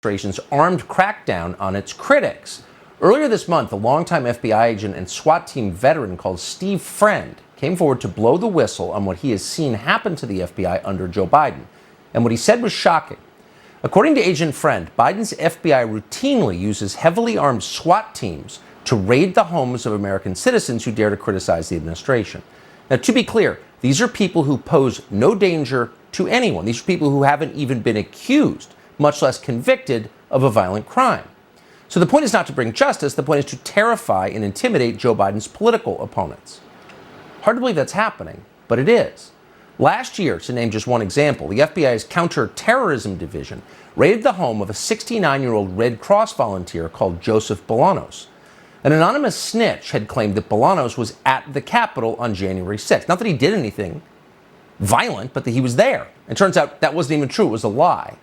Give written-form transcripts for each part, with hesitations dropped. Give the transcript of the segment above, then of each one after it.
administration's armed crackdown on its critics. Earlier this month, a longtime FBI agent and SWAT team veteran called Steve Friend came forward to blow the whistle on what he has seen happen to the FBI under Joe Biden. And what he said was shocking. According to Agent Friend, Biden's FBI routinely uses heavily armed SWAT teams to raid the homes of American citizens who dare to criticize the administration. Now, to be clear, these are people who pose no danger to anyone. These are people who haven't even been accused, much less convicted, of a violent crime. So the point is not to bring justice. The point is to terrify and intimidate Joe Biden's political opponents. Hard to believe that's happening, but it is. Last year, to name just one example, the FBI's Counterterrorism Division raided the home of a 69-year-old Red Cross volunteer called Joseph Bolanos. An anonymous snitch had claimed that Bolanos was at the Capitol on January 6th. Not that he did anything violent, but that he was there. And turns out that wasn't even true. It was a lie.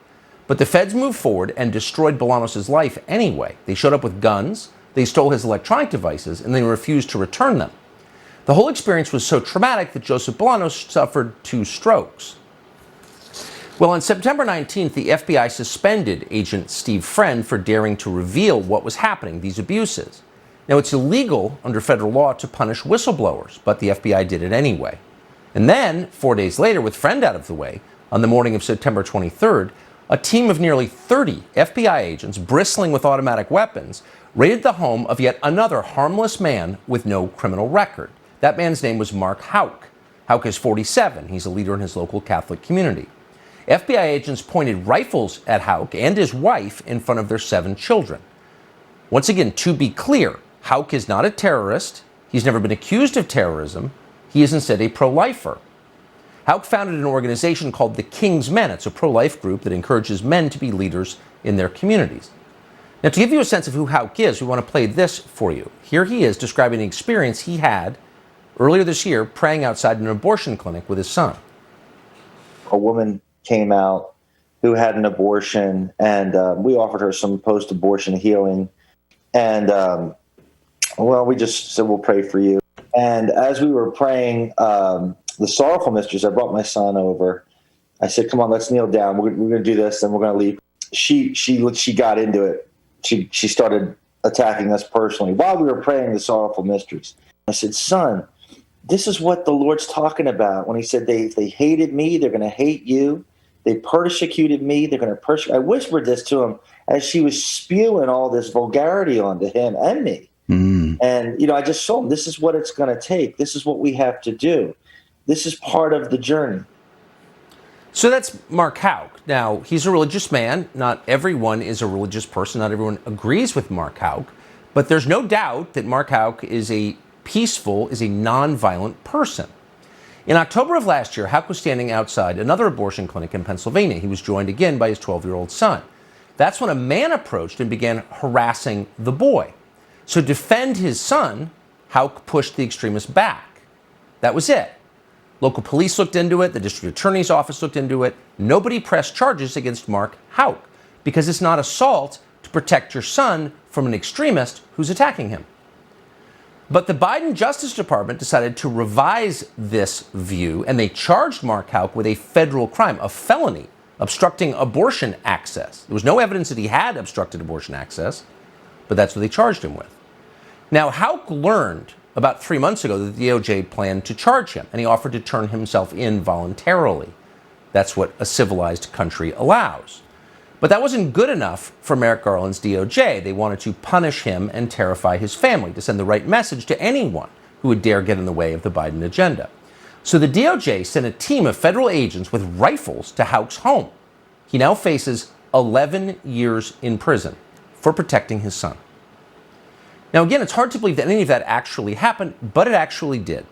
But the feds moved forward and destroyed Bolanos' life anyway. They showed up with guns, they stole his electronic devices, and they refused to return them. The whole experience was so traumatic that Joseph Bolanos suffered 2 strokes. Well, on September 19th, the FBI suspended Agent Steve Friend for daring to reveal what was happening, these abuses. Now, it's illegal under federal law to punish whistleblowers, but the FBI did it anyway. And then, 4 days later, with Friend out of the way, on the morning of September 23rd, a team of nearly 30 FBI agents, bristling with automatic weapons, raided the home of yet another harmless man with no criminal record. That man's name was Mark Houck. Houck is 47. He's a leader in his local Catholic community. FBI agents pointed rifles at Houck and his wife in front of their 7 children. Once again, to be clear, Houck is not a terrorist. He's never been accused of terrorism. He is instead a pro-lifer. Houck founded an organization called the King's Men. It's a pro-life group that encourages men to be leaders in their communities. Now, to give you a sense of who Houck is, we want to play this for you. Here he is describing an experience he had earlier this year praying outside an abortion clinic with his son. A woman came out who had an abortion, and we offered her some post-abortion healing. And, we just said, we'll pray for you. And as we were praying, the sorrowful mistress, I brought my son over. I said, come on, let's kneel down. We're going to do this, and we're going to leave. She got into it. She started attacking us personally while we were praying the sorrowful mistress. I said, son, this is what the Lord's talking about when he said they hated me, they're going to hate you. They persecuted me, they're going to persecute. I whispered this to him as she was spewing all this vulgarity onto him and me. Mm. And, I just told him, this is what it's going to take. This is what we have to do. This is part of the journey. So that's Mark Houck. Now, he's a religious man. Not everyone is a religious person. Not everyone agrees with Mark Houck. But there's no doubt that Mark Houck is a nonviolent person. In October of last year, Houck was standing outside another abortion clinic in Pennsylvania. He was joined again by his 12-year-old son. That's when a man approached and began harassing the boy. So to defend his son, Houck pushed the extremist back. That was it. Local police looked into it. The district attorney's office looked into it. Nobody pressed charges against Mark Houck because it's not assault to protect your son from an extremist who's attacking him. But the Biden Justice Department decided to revise this view, and they charged Mark Houck with a federal crime, a felony, obstructing abortion access. There was no evidence that he had obstructed abortion access, but that's what they charged him with. Now, Houck learned about 3 months ago that the DOJ planned to charge him, and he offered to turn himself in voluntarily. That's what a civilized country allows. But that wasn't good enough for Merrick Garland's DOJ. They wanted to punish him and terrify his family to send the right message to anyone who would dare get in the way of the Biden agenda. So the DOJ sent a team of federal agents with rifles to Houck's home. He now faces 11 years in prison for protecting his son. Now, again, it's hard to believe that any of that actually happened, but it actually did.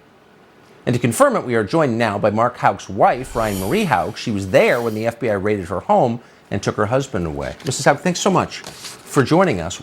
And to confirm it, we are joined now by Mark Houck's wife, Ryan Marie Houck. She was there when the FBI raided her home and took her husband away. Mrs. Houck, thanks so much for joining us.